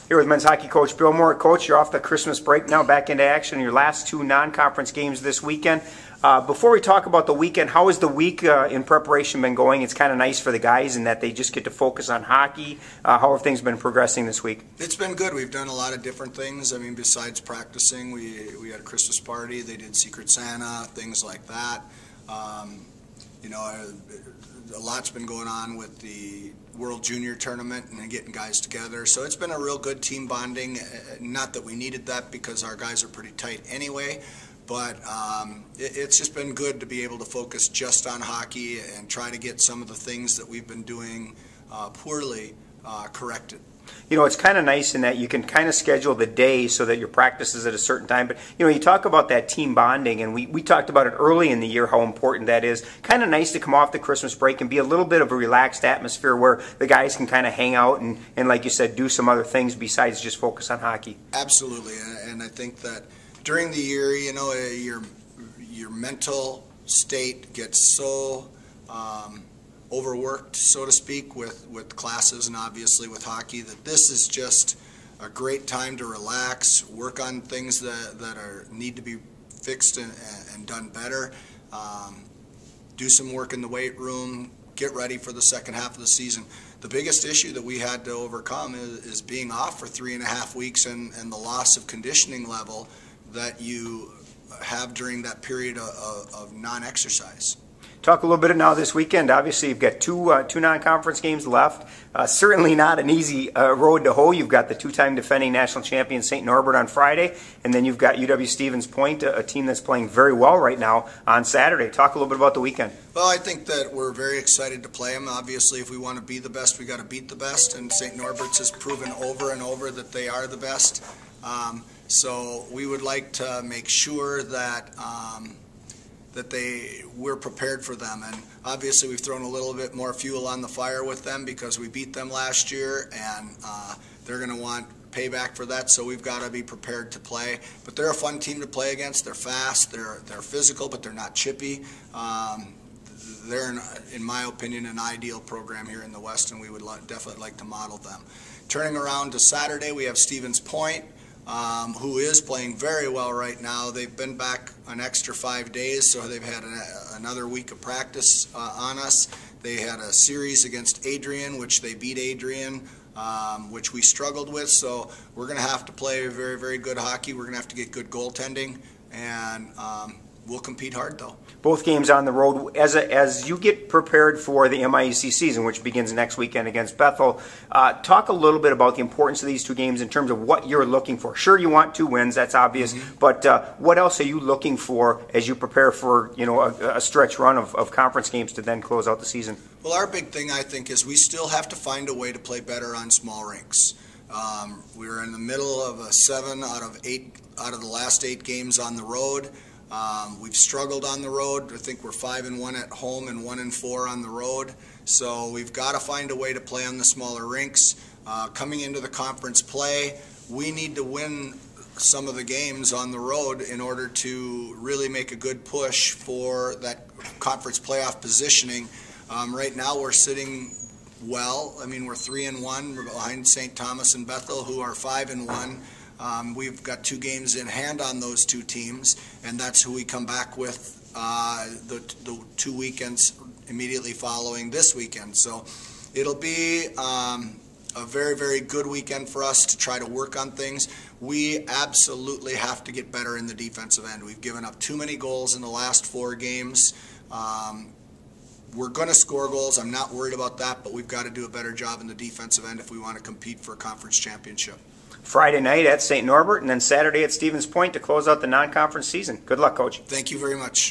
Here with men's hockey coach Bill Moore. Coach, you're off the Christmas break now, back into action in your last two non-conference games this weekend. Before we talk about the weekend, how has the week in preparation been going? It's kind of nice for the guys in that they just get to focus on hockey. How have things been progressing this week? It's been good. We've done a lot of different things. I mean, besides practicing, we had a Christmas party. They did Secret Santa, things like that. You know, a lot's been going on with the World Junior Tournament and getting guys together. So it's been a real good team bonding. Not that we needed that because our guys are pretty tight anyway, but it's just been good to be able to focus just on hockey and try to get some of the things that we've been doing poorly corrected. You know, it's kind of nice in that you can kind of schedule the day so that your practice is at a certain time. But, you know, you talk about that team bonding, and we talked about it early in the year, how important that is. Kind of nice to come off the Christmas break and be a little bit of a relaxed atmosphere where the guys can kind of hang out and like you said, do some other things besides just focus on hockey. Absolutely, and I think that during the year, you know, your mental state gets so overworked, so to speak, with classes and obviously with hockey, that this is just a great time to relax, work on things that need to be fixed and done better, do some work in the weight room, get ready for the second half of the season. The biggest issue that we had to overcome is being off for 3.5 weeks and the loss of conditioning level that you have during that period of non-exercise. Talk a little bit now this weekend. Obviously, you've got two non-conference games left. Certainly not an easy road to hoe. You've got the two-time defending national champion St. Norbert on Friday, and then you've got UW-Stevens Point, a team that's playing very well right now, on Saturday. Talk a little bit about the weekend. Well, I think that we're very excited to play them. Obviously, if we want to be the best, we got to beat the best, and St. Norbert's has proven over and over that they are the best. So we would like to make sure that we're prepared for them, and obviously we've thrown a little bit more fuel on the fire with them because we beat them last year, and they're going to want payback for that, so we've got to be prepared to play. But they're a fun team to play against. They're fast, they're physical, but they're not chippy. They're, in my opinion, an ideal program here in the West, and we would definitely like to model them. Turning around to Saturday, we have Stevens Point, who is playing very well right now. They've been back an extra 5 days, so they've had another week of practice on us. They had a series against Adrian, which they beat Adrian, which we struggled with. So we're going to have to play very, very good hockey. We're going to have to get good goaltending, and we'll compete hard, though. Both games on the road. As you get prepared for the MIAC season, which begins next weekend against Bethel, talk a little bit about the importance of these two games in terms of what you're looking for. Sure, you want 2 wins, that's obvious, but what else are you looking for as you prepare for, you know, a stretch run of conference games to then close out the season? Well, our big thing, I think, is we still have to find a way to play better on small rinks. We were in the middle of a 7 out of the last 8 games on the road. We've struggled on the road. I think we're 5-1 at home and 1-4 on the road. So we've got to find a way to play on the smaller rinks. Coming into the conference play, we need to win some of the games on the road in order to really make a good push for that conference playoff positioning. Right now we're sitting well. I mean, we're 3-1. We're behind St. Thomas and Bethel, who are 5-1. We've got 2 games in hand on those 2 teams, and that's who we come back with the 2 weekends immediately following this weekend. So it'll be a very, very good weekend for us to try to work on things. We absolutely have to get better in the defensive end. We've given up too many goals in the last 4 games. We're going to score goals. I'm not worried about that, but we've got to do a better job in the defensive end if we want to compete for a conference championship. Friday night at St. Norbert, and then Saturday at Stevens Point to close out the non-conference season. Good luck, Coach. Thank you very much.